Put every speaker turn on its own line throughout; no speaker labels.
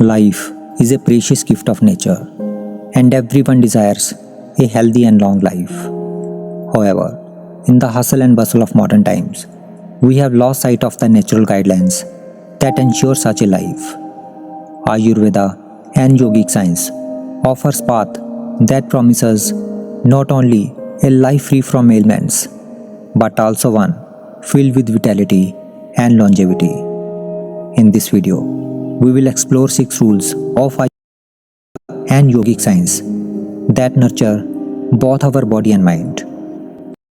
Life is a precious gift of nature, and everyone desires a healthy and long life. However, in the hustle and bustle of modern times, we have lost sight of the natural guidelines that ensure such a life. Ayurveda and Yogic science offers path that promises not only a life free from ailments, but also one filled with vitality and longevity. In this video, we will explore 6 rules of Ayurveda and Yogic science that nurture both our body and mind.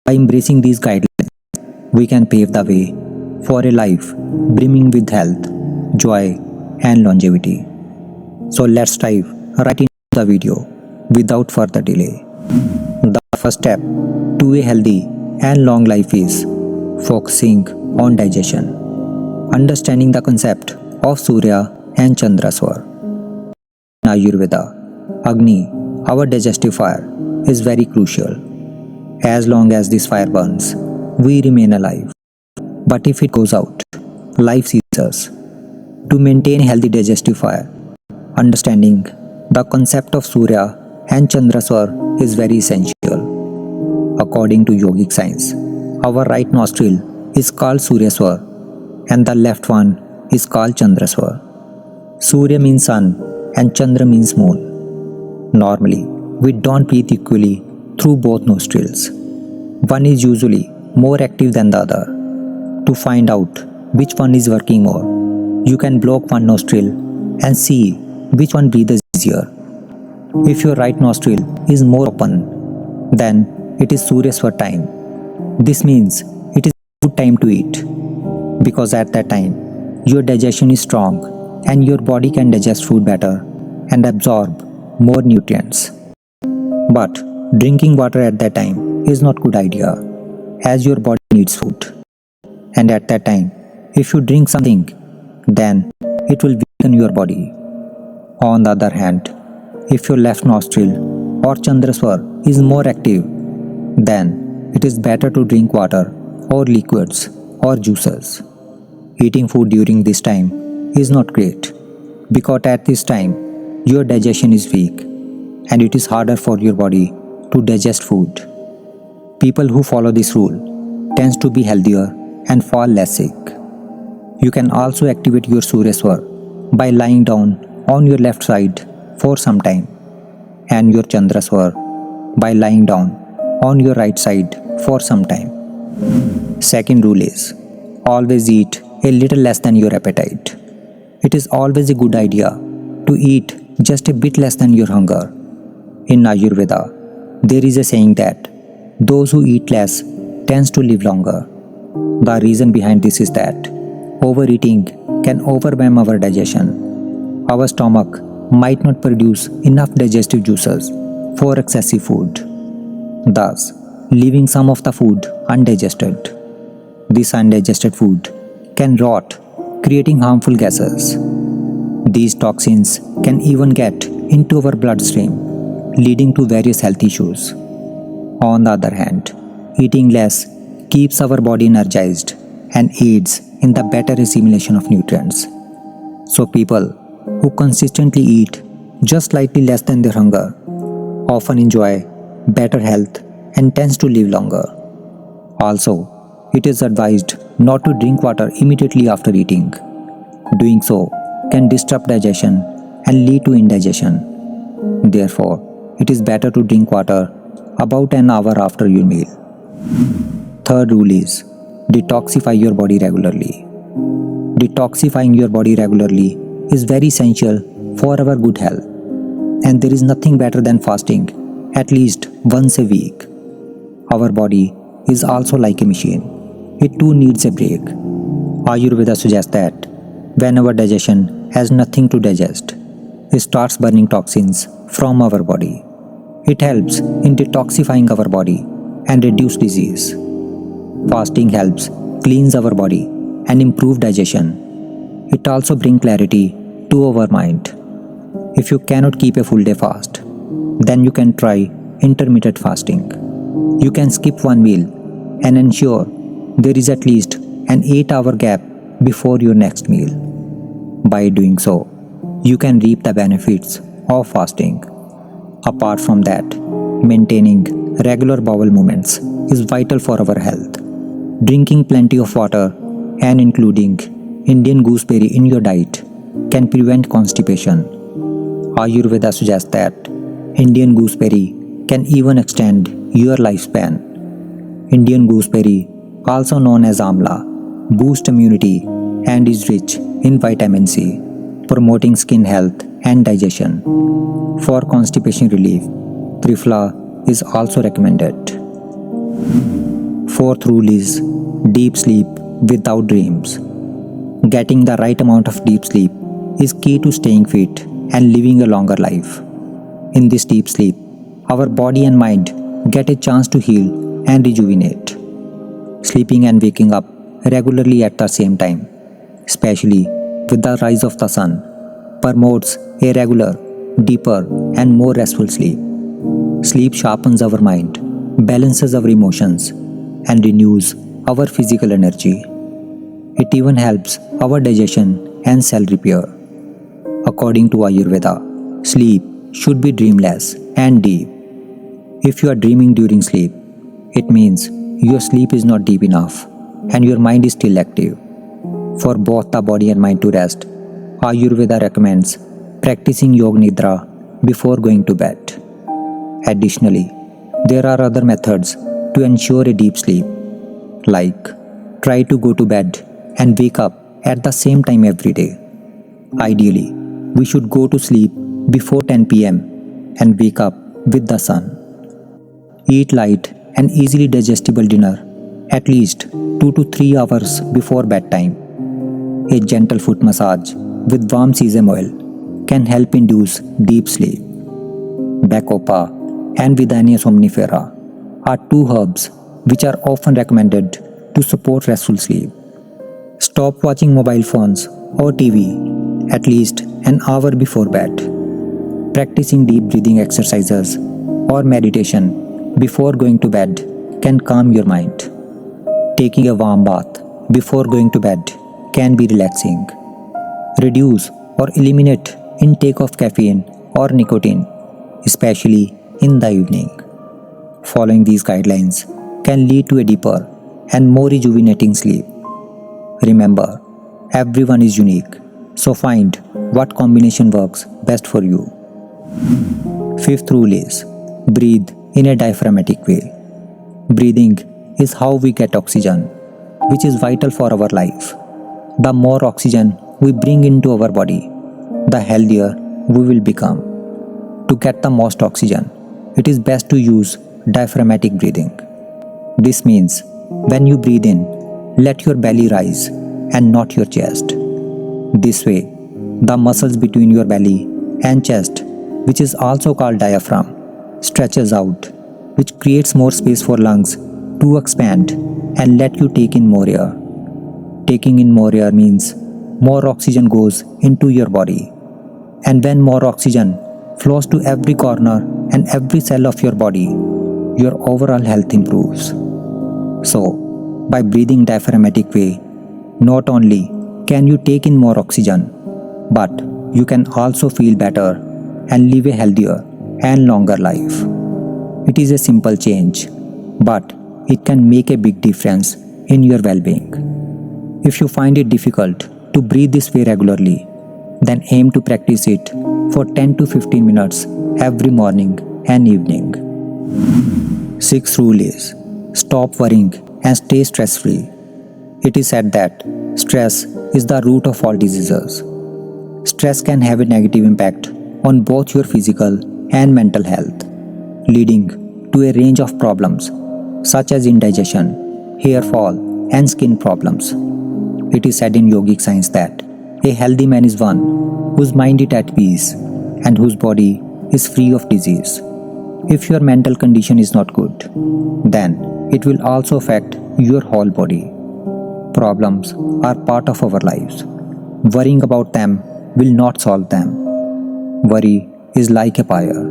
By embracing these guidelines, we can pave the way for a life brimming with health, joy, and longevity. So let's dive right into the video without further delay. The first step to a healthy and long life is focusing on digestion. Understanding the concept of Surya and Chandraswar. In Ayurveda, Agni, our digestive fire, is very crucial. As long as this fire burns, we remain alive. But if it goes out, life ceases. To maintain a healthy digestive fire, understanding the concept of Surya and Chandraswar is very essential. According to Yogic science, our right nostril is called Suryaswar and the left one is called Chandraswar. Surya means sun and Chandra means moon. Normally, we don't breathe equally through both nostrils. One is usually more active than the other. To find out which one is working more, you can block one nostril and see which one breathes easier. If your right nostril is more open, then it is Suryaswar time. This means it is a good time to eat, because at that time your digestion is strong and your body can digest food better and absorb more nutrients. But drinking water at that time is not good idea, as your body needs food. And at that time, if you drink something, then it will weaken your body. On the other hand, if your left nostril or Chandraswar is more active, then it is better to drink water or liquids or juices. Eating food during this time is not great, because at this time your digestion is weak and it is harder for your body to digest food. People who follow this rule tends to be healthier and fall less sick. You can also activate your Suryaswar by lying down on your left side for some time, and your Chandraswar by lying down on your right side for some time. Second rule is always eat a little less than your appetite. It is always a good idea to eat just a bit less than your hunger. In Ayurveda, there is a saying that those who eat less tends to live longer. The reason behind this is that overeating can overwhelm our digestion. Our stomach might not produce enough digestive juices for excessive food, thus leaving some of the food undigested. This undigested food can rot, creating harmful gases. These toxins can even get into our bloodstream, leading to various health issues. On the other hand, eating less keeps our body energized and aids in the better assimilation of nutrients. So people who consistently eat just slightly less than their hunger often enjoy better health and tends to live longer. Also, it is advised not to drink water immediately after eating. Doing so can disrupt digestion and lead to indigestion. Therefore, it is better to drink water about an hour after your meal. Third rule is detoxify your body regularly. Detoxifying your body regularly is very essential for our good health, and there is nothing better than fasting at least once a week. Our body is also like a machine. It too needs a break. Ayurveda suggests that when our digestion has nothing to digest, it starts burning toxins from our body. It helps in detoxifying our body and reduce disease. Fasting helps cleanse our body and improve digestion. It also brings clarity to our mind. If you cannot keep a full day fast, then you can try intermittent fasting. You can skip one meal and ensure there is at least an 8-hour gap before your next meal. By doing so, you can reap the benefits of fasting. Apart from that, maintaining regular bowel movements is vital for our health. Drinking plenty of water and including Indian gooseberry in your diet can prevent constipation. Ayurveda suggests that Indian gooseberry can even extend your lifespan. Indian gooseberry, also known as amla, boosts immunity and is rich in vitamin C, promoting skin health and digestion. For constipation relief, trifla is also recommended. Fourth rule is deep sleep without dreams. Getting the right amount of deep sleep is key to staying fit and living a longer life. In this deep sleep, our body and mind get a chance to heal and rejuvenate. Sleeping and waking up regularly at the same time, especially with the rise of the sun, promotes a regular, deeper, and more restful sleep. Sleep sharpens our mind, balances our emotions, and renews our physical energy. It even helps our digestion and cell repair. According to Ayurveda, sleep should be dreamless and deep. If you are dreaming during sleep, it means your sleep is not deep enough and your mind is still active. For both the body and mind to rest, Ayurveda recommends practicing Yoga Nidra before going to bed. Additionally, there are other methods to ensure a deep sleep, like try to go to bed and wake up at the same time every day. Ideally, we should go to sleep before 10 pm and wake up with the sun. Eat light and easily digestible dinner at least 2 to 3 hours before bedtime. A gentle foot massage with warm sesame oil can help induce deep sleep. Bacopa and Vidania somnifera are two herbs which are often recommended to support restful sleep. Stop watching mobile phones or TV at least an hour before bed. Practicing deep breathing exercises or meditation before going to bed can calm your mind. Taking a warm bath before going to bed can be relaxing. Reduce or eliminate intake of caffeine or nicotine, especially in the evening. Following these guidelines can lead to a deeper and more rejuvenating sleep. Remember, everyone is unique, so find what combination works best for you. Fifth rule is breathe in a diaphragmatic way. Breathing is how we get oxygen, which is vital for our life. The more oxygen we bring into our body, the healthier we will become. To get the most oxygen, it is best to use diaphragmatic breathing. This means when you breathe in, let your belly rise and not your chest. This way, the muscles between your belly and chest, which is also called diaphragm, stretches out, which creates more space for lungs to expand and let you take in more air. Taking in more air means more oxygen goes into your body. And when more oxygen flows to every corner and every cell of your body, your overall health improves. So, by breathing diaphragmatic way, not only can you take in more oxygen, but you can also feel better and live a healthier and longer life. It is a simple change, but it can make a big difference in your well-being. If you find it difficult to breathe this way regularly, then aim to practice it for 10 to 15 minutes every morning and evening. Sixth rule is stop worrying and stay stress-free. It is said that stress is the root of all diseases. Stress can have a negative impact on both your physical and mental health, leading to a range of problems such as indigestion, hair fall, and skin problems. It is said in yogic science that a healthy man is one whose mind is at peace and whose body is free of disease. If your mental condition is not good, then it will also affect your whole body. Problems are part of our lives. Worrying about them will not solve them. Worry is like a fire.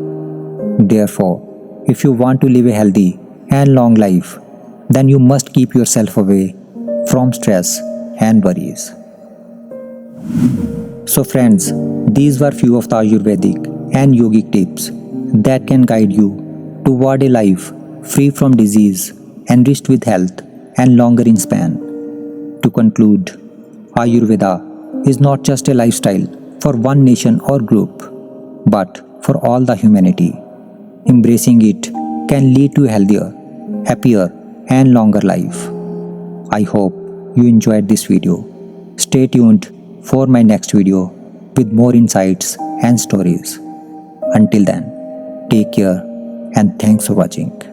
Therefore, if you want to live a healthy and long life, then you must keep yourself away from stress and worries. So friends, These were few of the Ayurvedic and yogic tips that can guide you toward a life free from disease, enriched with health, and longer in span. To conclude, Ayurveda is not just a lifestyle for one nation or group, but for all the humanity. Embracing it can lead to a healthier, happier, and longer life. I hope you enjoyed this video. Stay tuned for my next video with more insights and stories. Until then, take care and thanks for watching.